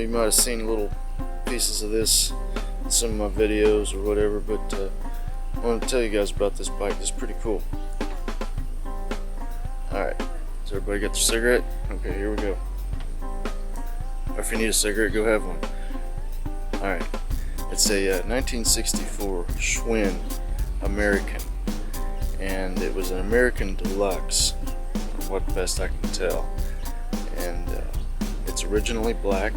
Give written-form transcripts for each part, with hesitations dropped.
you might have seen little pieces of this in some of my videos or whatever, but I want to tell you guys about this bike. It's pretty cool. Alright, so everybody got their cigarette? Okay, here we go. Or if you need a cigarette, go have one. Alright, it's a 1964 Schwinn American, and it was an American Deluxe, from what best I can tell. And it's originally black,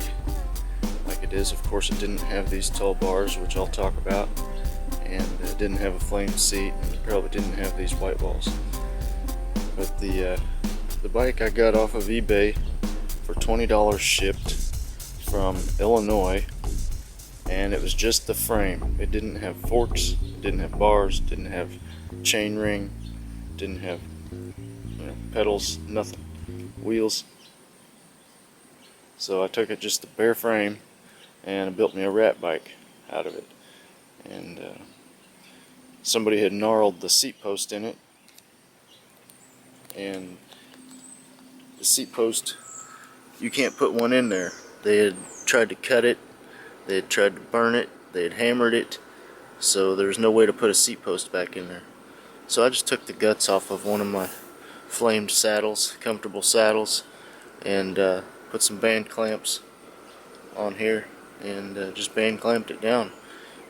like it is. Of course, it didn't have these tall bars, which I'll talk about, and it didn't have a flame seat, and it probably didn't have these white walls. But the bike I got off of eBay for $20 shipped from Illinois, and it was just the frame. It didn't have forks, it didn't have bars, it didn't have chain ring, didn't have pedals, nothing, wheels. So I took it just the bare frame and I built me a rat bike out of it. And somebody had gnarled the seat post in it, and the seat post, you can't put one in there. They had tried to cut it, they had tried to burn it, they had hammered it, so there's no way to put a seat post back in there. So I just took the guts off of one of my flamed saddles, comfortable saddles, and put some band clamps on here and just band clamped it down.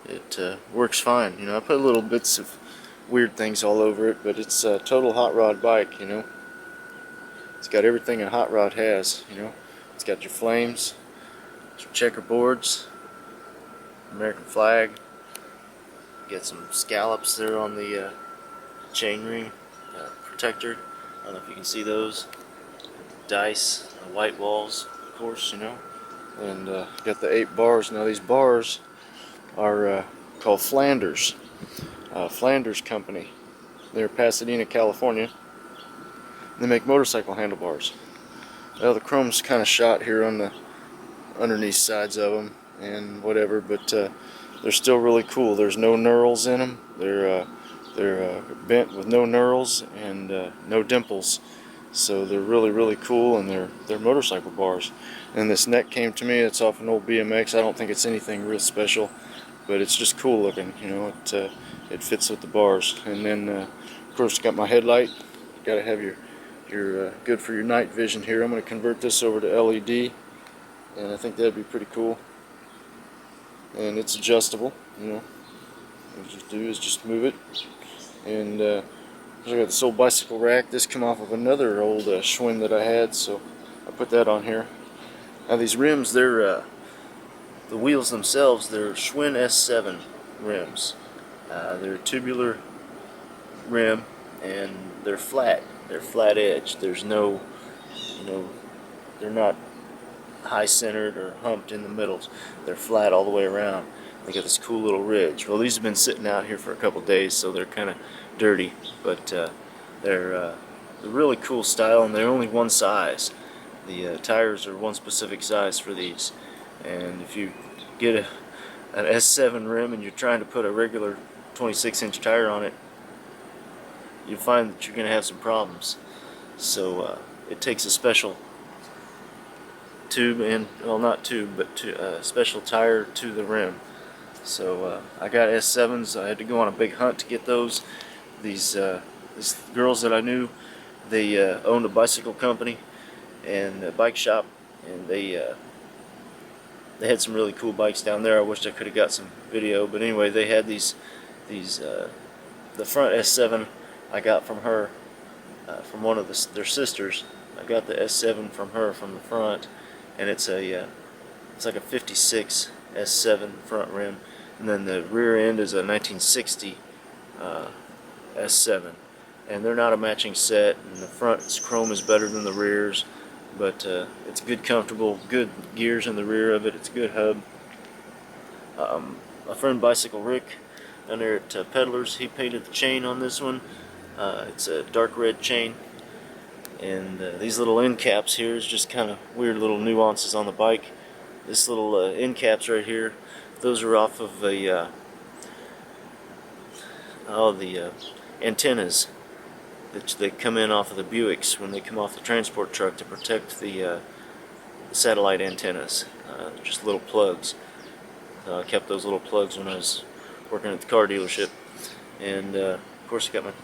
It works fine. I put little bits of weird things all over it, but it's a total hot rod bike. It's got everything a hot rod has. It's got your flames, some checkerboards, American flag, got some scallops there on the chain ring protector. I don't know if you can see those. Dice, white walls, of course, and got the 8 bars. Now these bars are called Flanders. Flanders Company. They're Pasadena, California. They make motorcycle handlebars. Well, the chrome's kind of shot here on the underneath sides of them and whatever, but they're still really cool. There's no knurls in them. They're bent with no knurls and no dimples. So they're really cool, and they're motorcycle bars. And this neck came to me. It's off an old BMX. I don't think it's anything real special, but it's just cool looking. It fits with the bars. And then of course got my headlight. Got to have your good for your night vision here. I'm going to convert this over to LED, and I think that'd be pretty cool. And it's adjustable. What you just do is just move it. And I got this old bicycle rack. This came off of another old Schwinn that I had, so I put that on here. Now these rims, they're the wheels themselves, they're Schwinn S7 rims. They're a tubular rim, and they're flat. They're flat edge. There's no, they're not high centered or humped in the middles. They're flat all the way around. They got this cool little ridge. Well, these have been sitting out here for a couple days, so they're kind of dirty, but they're really cool style, and they're only one size. The tires are one specific size for these, and if you get an S7 rim and you're trying to put a regular 26-inch tire on it, you'll find that you're going to have some problems. So it takes a special tube, and well, not tube, but special tire to the rim. So I got S7s. I had to go on a big hunt to get those. These girls that I knew, they owned a bicycle company and a bike shop, and they had some really cool bikes down there. I wish I could have got some video, but anyway, they had these the front S7 I got from her, from one of their sisters. I got the S7 from her from the front, and it's like a 56 S7 front rim, and then the rear end is a 1960 S7, and they're not a matching set, and the front chrome is better than the rears, but it's good, comfortable, good gears in the rear of it. It's a good hub. My friend Bicycle Rick down there at Peddlers, he painted the chain on this one. It's a dark red chain, and these little end caps here is just kind of weird little nuances on the bike. This little end caps right here, those are off of the antennas that they come in off of the Buicks when they come off the transport truck to protect the satellite antennas. just little plugs. I kept those little plugs when I was working at the car dealership, and of course I got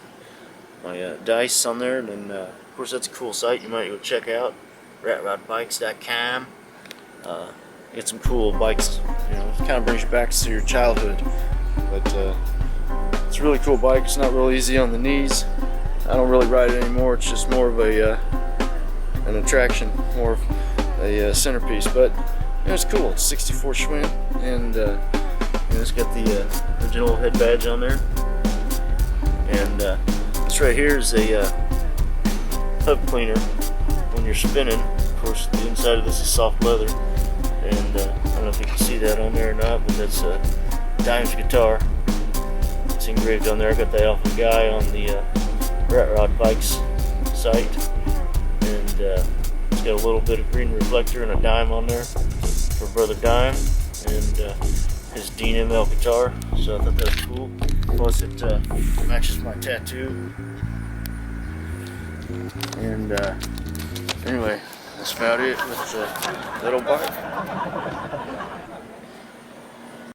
my dice on there, and of course that's a cool site you might go check out, ratrodbikes.com. Get some cool bikes, you know, it kind of brings you back to your childhood, but it's a really cool bike. It's not real easy on the knees. I don't really ride it anymore. It's just more of an attraction, more of a centerpiece, but you know, it's cool. It's 64 Schwinn, and you know, it's got the original head badge on there, and this right here is a hub cleaner when you're spinning. Of course, the inside of this is soft leather, and I don't know if you can see that on there or not, but that's Dime's guitar. It's engraved on there. I got that off a guy on the Rat Rod Bikes site, and it's got a little bit of green reflector and a dime on there for Brother Dime, and his Dean ML guitar, so I thought that was cool. Plus it matches my tattoo, and anyway, that's about it with the little bike.